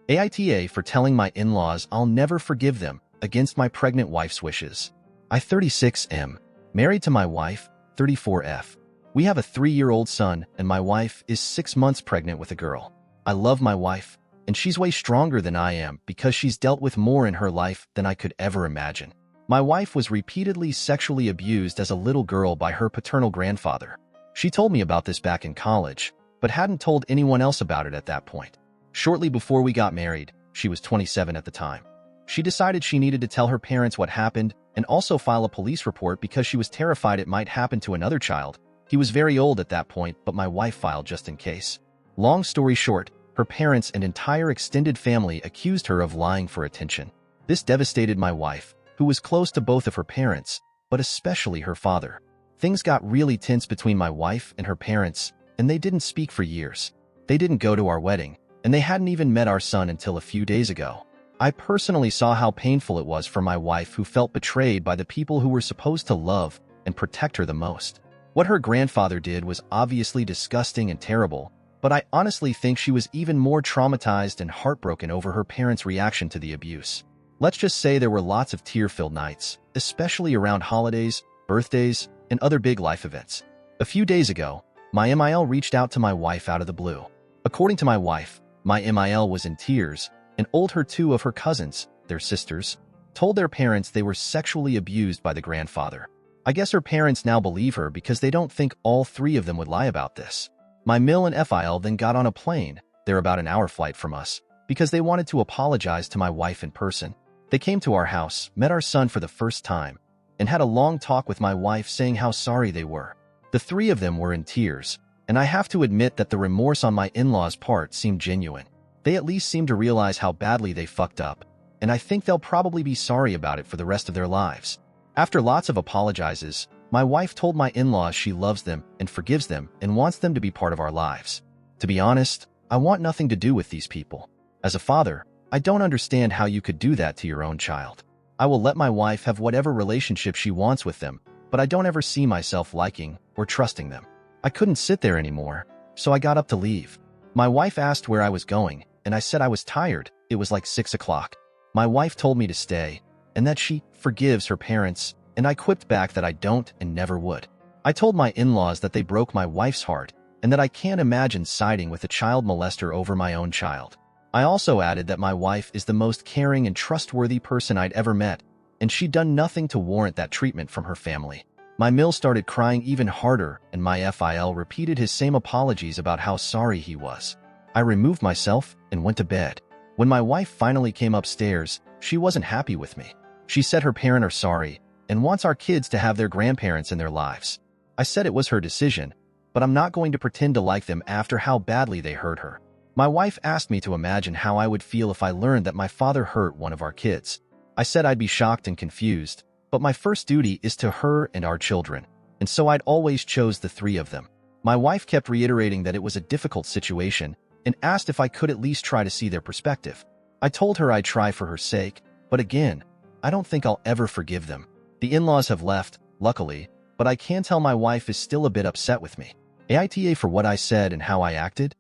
AITA for telling my in-laws I'll never forgive them against my pregnant wife's wishes. I 36M, married to my wife, 34F. We have a 3-year-old son and my wife is 6 months pregnant with a girl. I love my wife, and she's way stronger than I am because she's dealt with more in her life than I could ever imagine. My wife was repeatedly sexually abused as a little girl by her paternal grandfather. She told me about this back in college, but hadn't told anyone else about it at that point. Shortly before we got married, she was 27 at the time. She decided she needed to tell her parents what happened and also file a police report because she was terrified it might happen to another child. He was very old at that point, but my wife filed just in case. Long story short, her parents and entire extended family accused her of lying for attention. This devastated my wife, who was close to both of her parents, but especially her father. Things got really tense between my wife and her parents, and they didn't speak for years. They didn't go to our wedding, and they hadn't even met our son until a few days ago. I personally saw how painful it was for my wife, who felt betrayed by the people who were supposed to love and protect her the most. What her grandfather did was obviously disgusting and terrible, but I honestly think she was even more traumatized and heartbroken over her parents' reaction to the abuse. Let's just say there were lots of tear-filled nights, especially around holidays, birthdays, and other big life events. A few days ago, my MIL reached out to my wife out of the blue. According to my wife, my MIL was in tears and told her 2 of her cousins, their sisters, told their parents they were sexually abused by the grandfather. I guess her parents now believe her because they don't think all 3 of them would lie about this. My MIL and FIL then got on a plane, they're about an hour flight from us, because they wanted to apologize to my wife in person. They came to our house, met our son for the first time, and had a long talk with my wife saying how sorry they were. The 3 of them were in tears, and I have to admit that the remorse on my in-laws' part seemed genuine. They at least seemed to realize how badly they fucked up, and I think they'll probably be sorry about it for the rest of their lives. After lots of apologizes, my wife told my in-laws she loves them and forgives them and wants them to be part of our lives. To be honest, I want nothing to do with these people. As a father, I don't understand how you could do that to your own child. I will let my wife have whatever relationship she wants with them, but I don't ever see myself liking or trusting them. I couldn't sit there anymore, so I got up to leave. My wife asked where I was going, and I said I was tired. It was like 6 o'clock. My wife told me to stay, and that she forgives her parents, and I quipped back that I don't and never would. I told my in-laws that they broke my wife's heart, and that I can't imagine siding with a child molester over my own child. I also added that my wife is the most caring and trustworthy person I'd ever met, and she'd done nothing to warrant that treatment from her family. My MIL started crying even harder, and my FIL repeated his same apologies about how sorry he was. I removed myself and went to bed. When my wife finally came upstairs, she wasn't happy with me. She said her parents are sorry and wants our kids to have their grandparents in their lives. I said it was her decision, but I'm not going to pretend to like them after how badly they hurt her. My wife asked me to imagine how I would feel if I learned that my father hurt one of our kids. I said I'd be shocked and confused, but my first duty is to her and our children, and so I'd always chose the 3 of them. My wife kept reiterating that it was a difficult situation and asked if I could at least try to see their perspective. I told her I'd try for her sake, but again, I don't think I'll ever forgive them. The in-laws have left, luckily, but I can tell my wife is still a bit upset with me. AITA for what I said and how I acted.